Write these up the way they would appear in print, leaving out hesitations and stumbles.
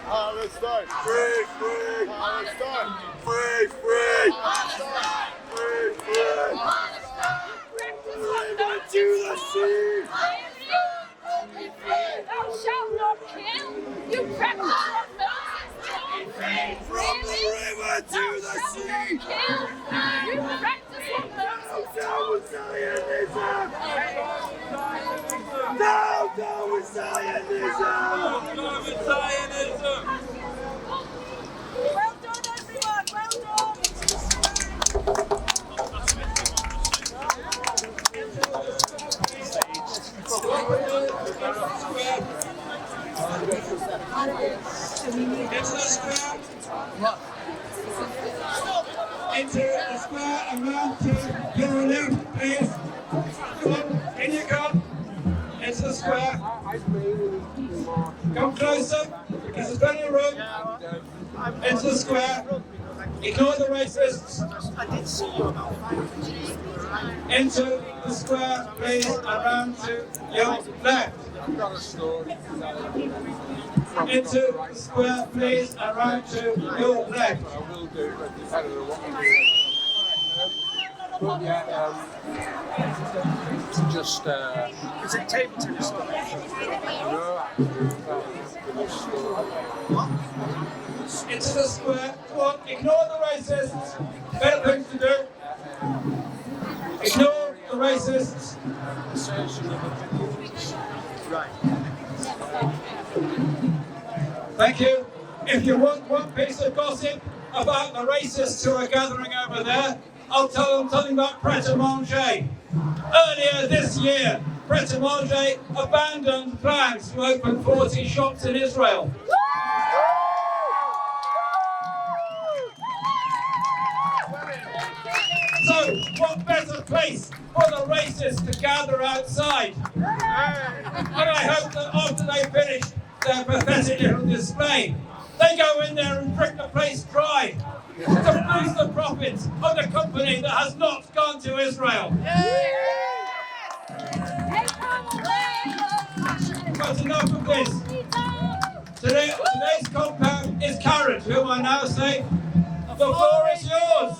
Palestine! Free, free! Palestine! Free, free! Palestine! Free, free! Palestine! River to the sea! Thou shalt not kill! You practice what Moses did! From the river to the sea! Kill! You practice what Moses did! Down with Zionism! Down with Zionism! Down with Zionism! Well done, everyone! Well done! Into the square and round to your left, please. Come on, in you come. Into the square. Come closer, because there's plenty of room. Into the square. Ignore the racists. Into the square, please, and round to your left. Into the square, please, and round to your left. Just is it table tennis? Into the square. Come on, ignore the racists. Better things to do. Ignore the racists. Right. Thank you. If you want one piece of gossip about the racists who are gathering over there, I'll tell them about Pret a Manger. Earlier this year, Pret a Manger abandoned plans to open 40 shops in Israel. So, what better place for the racists to gather outside? And I hope that after they finish their pathetic little display, they go in there and drink the place dry to boost the profits of the company that has not gone to Israel. But enough of this. Today's compound is Karen, whom I now say, the floor is yours.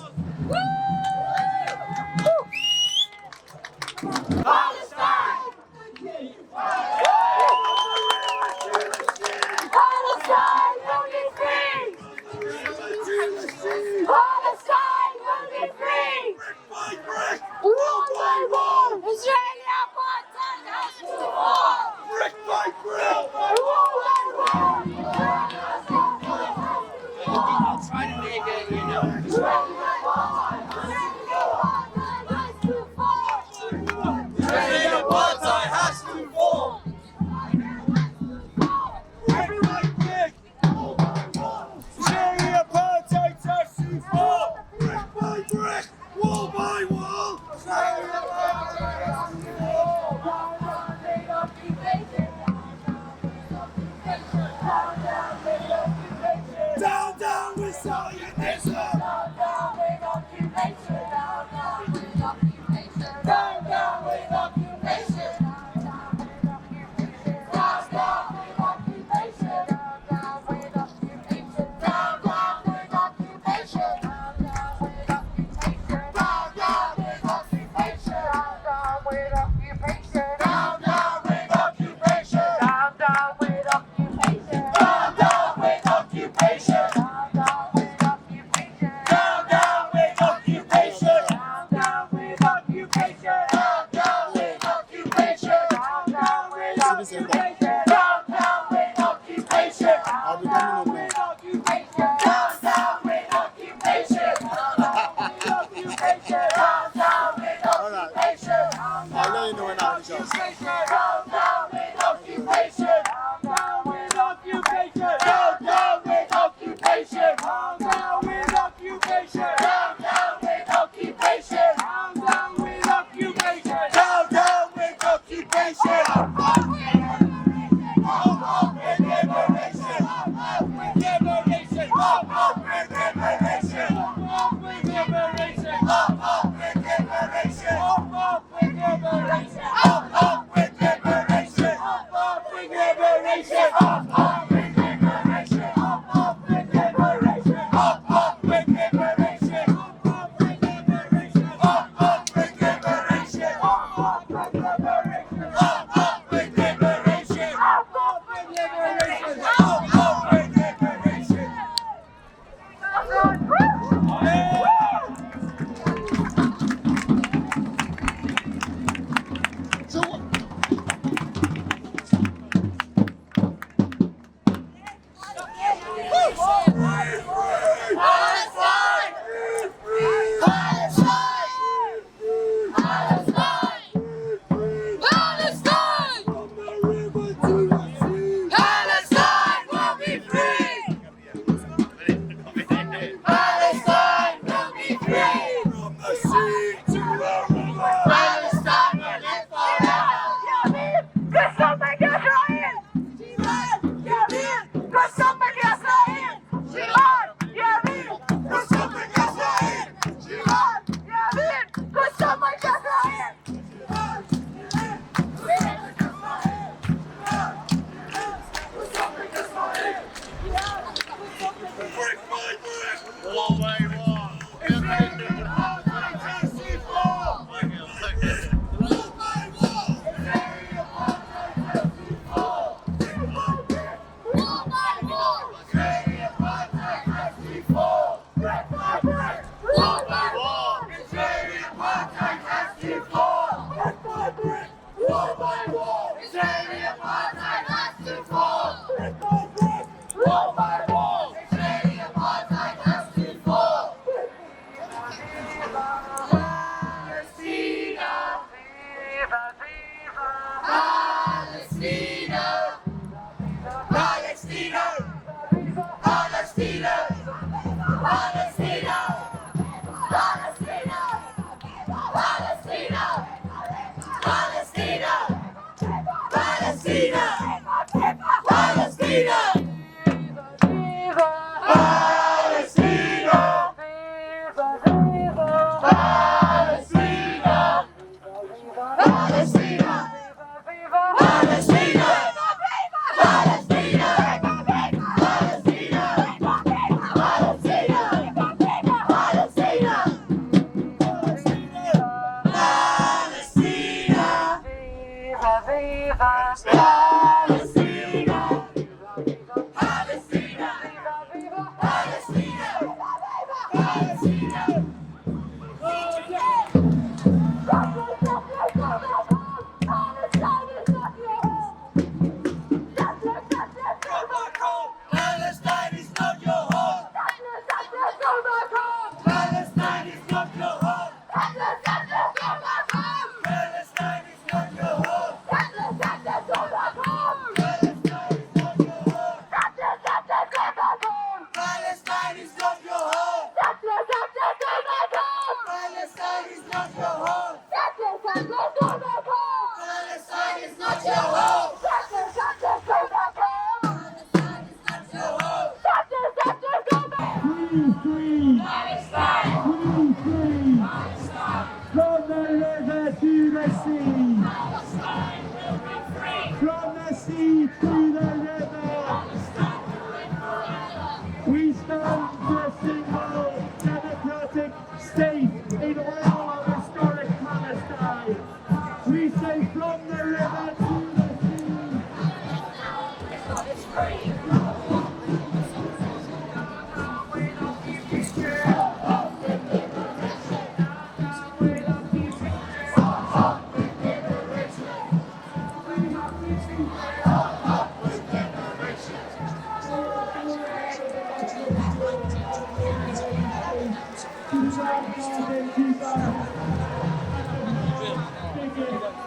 Palestine! Palestine will be free! Palestine will be free! War by war! Israeli apartheid has to fall! Brick by brick! War by war! liberation! Up with liberation! Up with liberation! Up with liberation! Up with liberation! Up with liberation! Up with liberation! Up with liberation! Up with liberation! Up with liberation!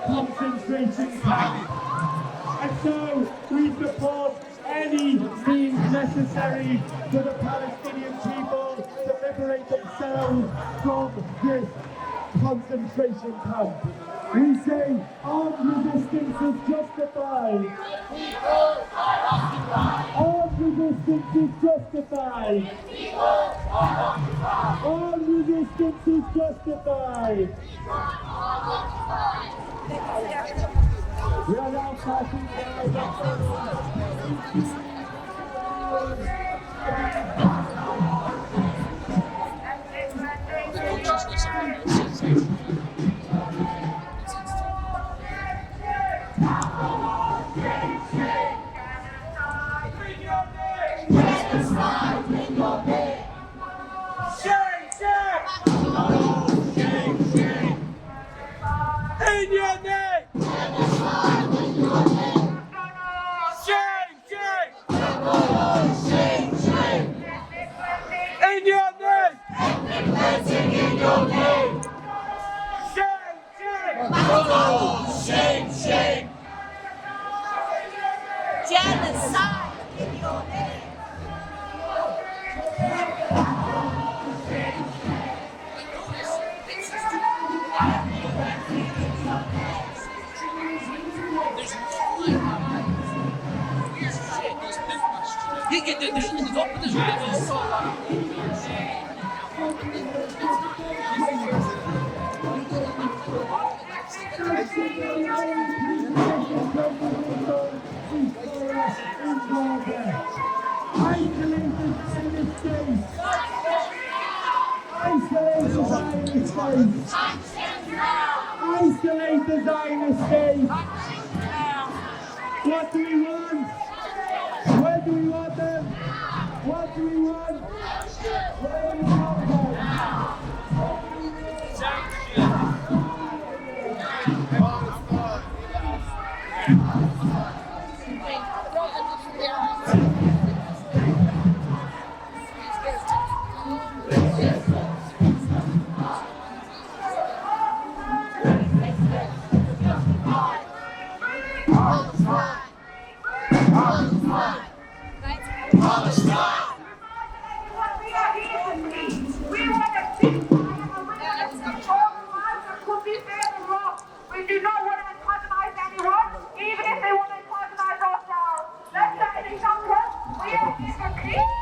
Concentration camp. And so we support any means necessary for the Palestinian people to liberate themselves from this concentration camp. We say armed resistance is justified. Armed resistance is justified. Armed resistance is justified. We are now passing The consciousness of the sensation. in your name. Shame, shame. In your name. In your name. Shame, shame. Shame, shame. Genocide in your name. Isolate the Zionist state. What do we want? Where do we want them? What do we want? Where do we want them? We do not want to antagonize anyone, even if they want to antagonize ourselves. Let's set an example. We are here for peace and please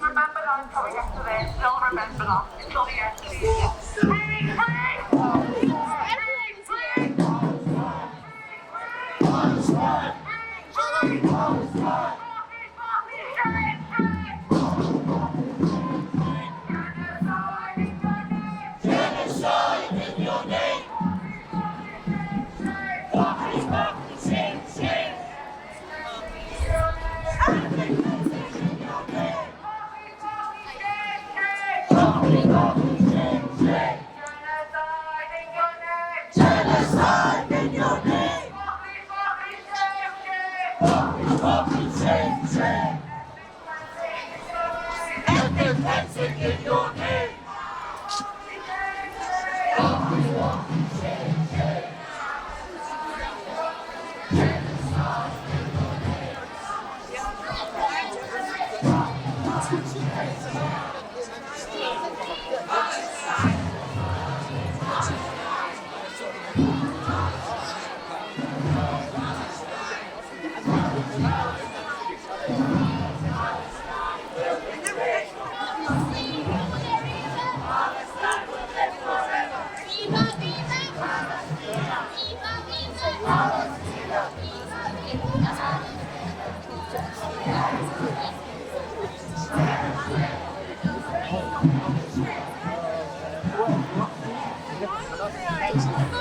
remember that until we get to this. Don't remember that until the end, please. Free, free!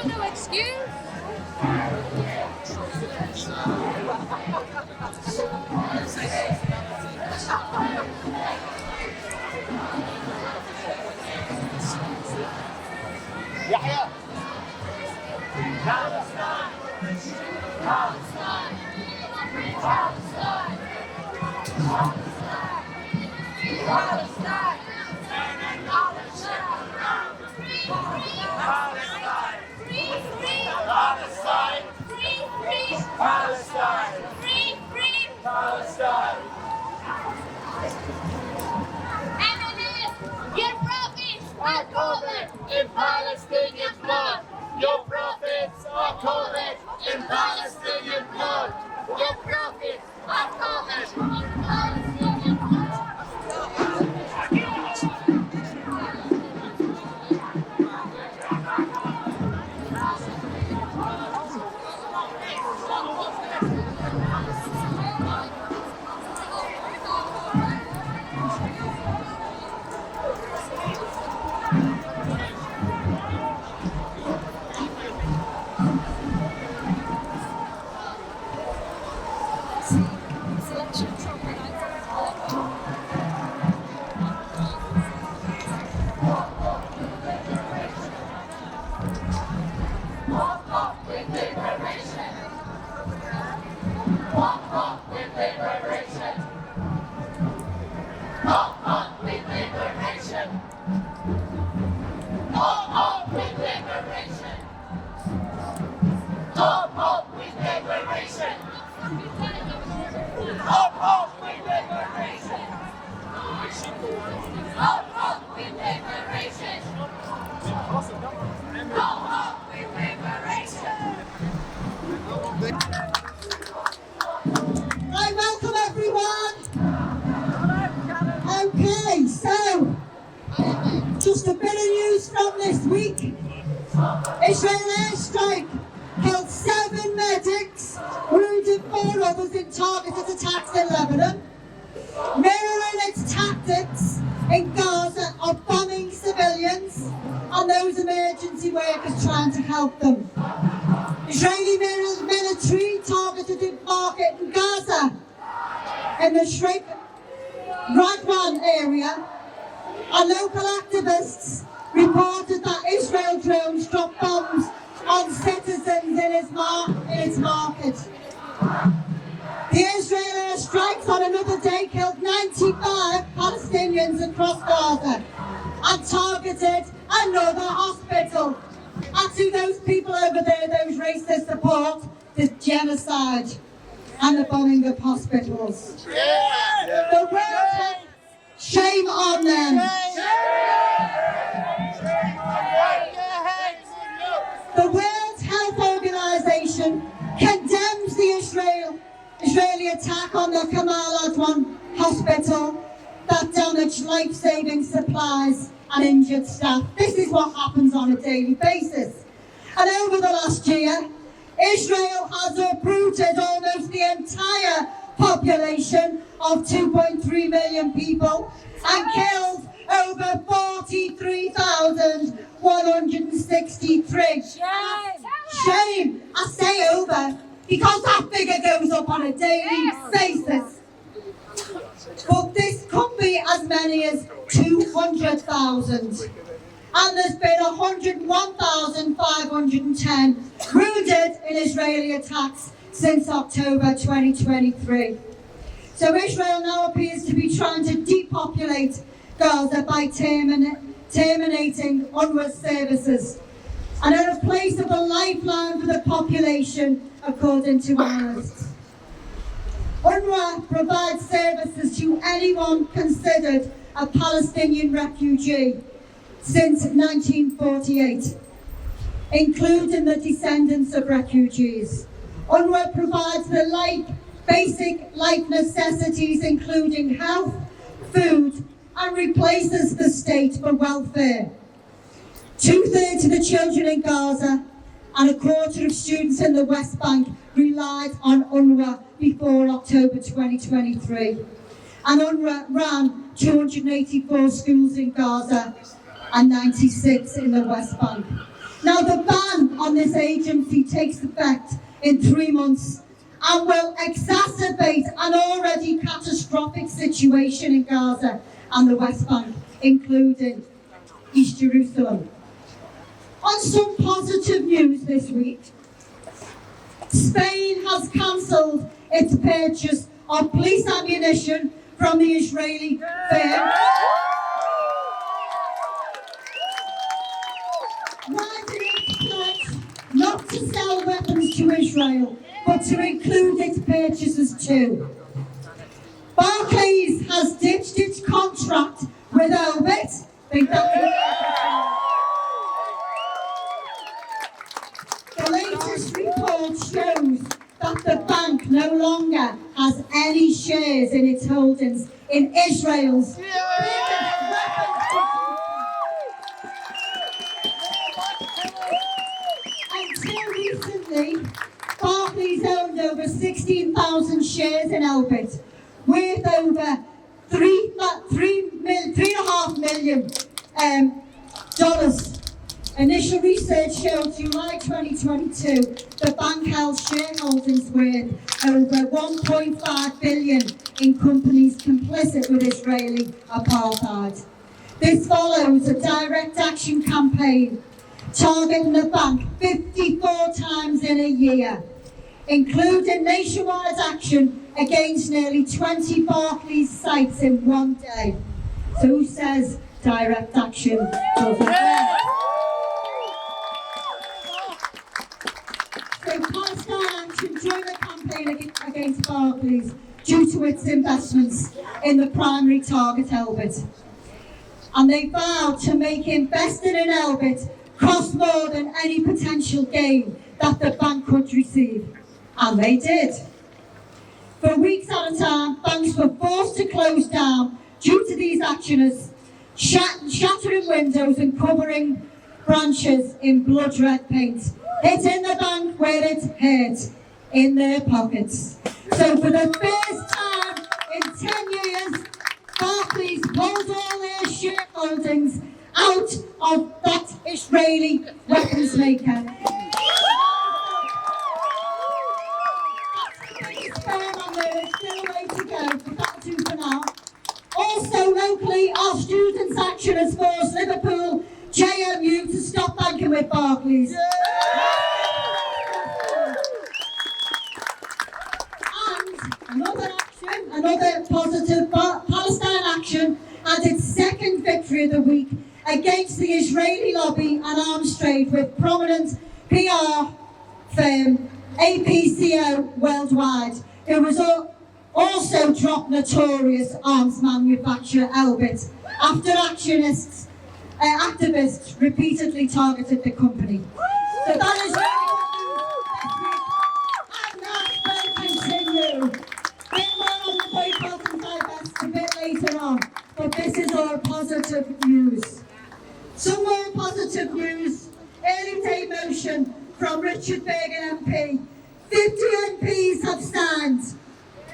No excuse. Your prophets are covered in Palestinian blood. Your prophets are covered in Palestinian blood. Your prophets Up, up with liberation. Up with liberation. Up with liberation. Up with liberation. Up with liberation. Up with liberation. Right, welcome everyone. Okay, so just a bit of news from this week. Israel airstrike killed 7 medics, wounded 4 others in targeted attacks in Lebanon. Mirroring its tactics in Gaza of bombing civilians and those emergency workers trying to help them. Israeli military targeted a market in Gaza in the Sheikh Radwan area, and local activists reported that Israel drones dropped bombs on citizens in its market. The Israel airstrikes on another day killed 95 Palestinians across Gaza and targeted another hospital. And to those people over there, those racists support the genocide and the bombing of hospitals. The World Health, shame on them. The World Health Organization condemns the Israeli attack on the Kamal Adwan hospital that damaged life-saving supplies and injured staff. This is what happens on a daily basis. And over the last year, Israel has uprooted almost the entire population of 2.3 million people and killed over 43,163. Shame! I say over because that figure goes up on a daily basis. But this could be as many as 200,000. And there's been 101,510 wounded in Israeli attacks since October 2023. So Israel now appears to be trying to depopulate Gaza by terminating UNRWA services and in a place of a lifeline for the population, according to analysts. UNRWA provides services to anyone considered a Palestinian refugee since 1948, including the descendants of refugees. UNRWA provides the basic life necessities, including health, food, and replaces the state for welfare. 2/3 of the children in Gaza and 1/4 of students in the West Bank relied on UNRWA before October 2023. And UNRWA ran 284 schools in Gaza and 96 in the West Bank. Now the ban on this agency takes effect in 3 months and will exacerbate an already catastrophic situation in Gaza and the West Bank, including East Jerusalem. On some positive news this week, Spain has cancelled its purchase of police ammunition from the Israeli firm, writing its pledge not to sell weapons to Israel, but to include its purchases too. Barclays has ditched its contract with Elbit. The latest report shows that the bank no longer has any shares in its holdings in Israel's biggest weapons business. Until recently, Barclays owned over 16,000 shares in Elbit, worth over $3.5 million. Initial research showed July 2022, the bank held shareholdings worth over $1.5 billion in companies complicit with Israeli apartheid. This follows a direct action campaign targeting the bank 54 times in a year, including nationwide action against nearly 20 Barclays sites in one day. So who says direct action doesn't work? So Palestine Action joined the campaign against Barclays due to its investments in the primary target Elbit. And they vowed to make investing in Elbit cost more than any potential gain that the bank could receive. And they did. For weeks at a time, banks were forced to close down due to these actioners shattering windows and covering branches in blood red paint, hitting the bank where it hurt, in their pockets. So for the first time in 10 years, Barclays pulled all their shareholdings out of that Israeli weapons maker. There's still a way to go, but that'll do for now. Also locally, our Students' Action has forced Liverpool JMU to stop banking with Barclays. And another positive, Palestine Action had its second victory of the week against the Israeli lobby and arms trade with prominent PR firm APCO Worldwide, who was also dropped notorious arms manufacturer Elbit after activists repeatedly targeted the company. So that is really good news. And that will continue. A bit more on the boycott and divest a bit later on, but this is all positive news. Some more positive news. Early day motion from Richard Bergen MP. 50 MPs have signed.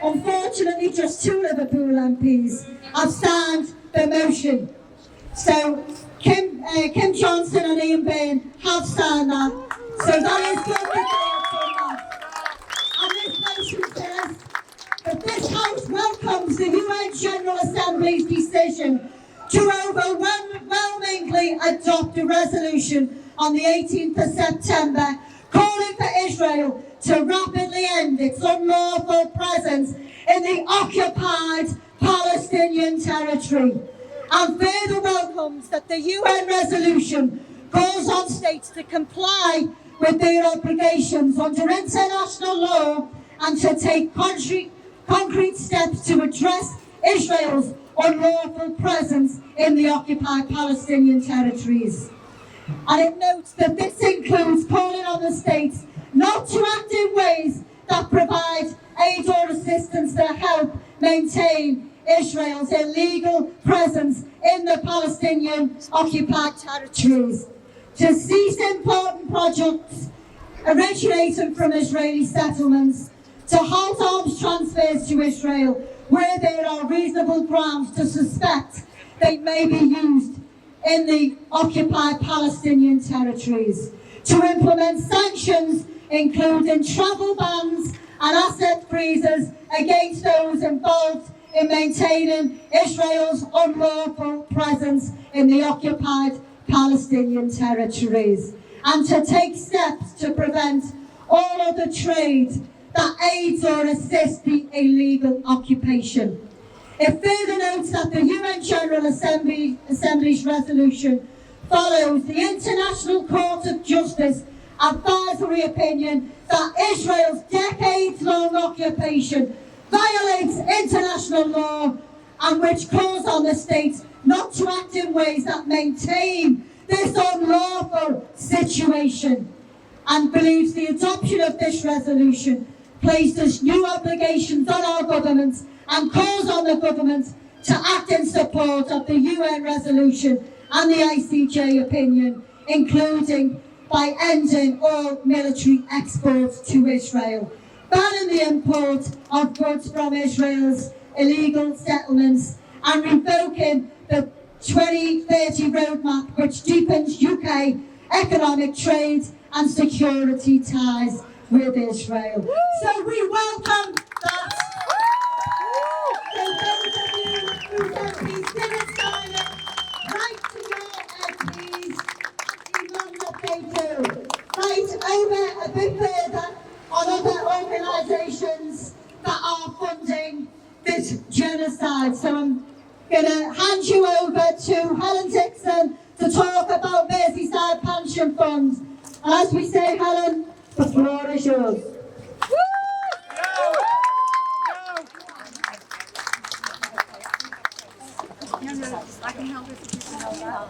Unfortunately, just 2 Liverpool MPs have signed the motion. So Kim Johnson and Ian Byrne have signed that. So that is good that they have done that. And this motion says that this House welcomes the UN General Assembly's decision to overwhelmingly adopt a resolution on the 18th of September calling for Israel to rapidly end its unlawful presence in the occupied Palestinian territory, and further welcomes that the UN resolution calls on states to comply with their obligations under international law and to take concrete steps to address Israel's unlawful presence in the occupied Palestinian territories. And it notes that this includes calling on the states not to act in ways that provide aid or assistance to help maintain Israel's illegal presence in the Palestinian occupied territories, to cease important projects originating from Israeli settlements, to halt arms transfers to Israel where there are reasonable grounds to suspect they may be used in the occupied Palestinian territories, to implement sanctions including travel bans and asset freezes against those involved in maintaining Israel's unlawful presence in the occupied Palestinian territories, and to take steps to prevent all other trade that aids or assists the illegal occupation. It further notes that the UN General Assembly's resolution follows the International Court of Justice advisory opinion that Israel's decades-long occupation violates international law, and which calls on the states not to act in ways that maintain this unlawful situation, and believes the adoption of this resolution places new obligations on our governments and calls on the government to act in support of the UN resolution and the ICJ opinion, including by ending all military exports to Israel, banning the import of goods from Israel's illegal settlements, and revoking the 2030 roadmap, which deepens UK economic trade and security ties with Israel. So we welcome that. So those of you whose MPs didn't sign it, write to your MPs and demand that they do. Write over a bit further on other organisations that are funded Merseyside. So I'm going to hand you over to Helen Dixon to talk about Merseyside Pension Funds. And as we say, Helen, the floor is yours. I can help if you can help out.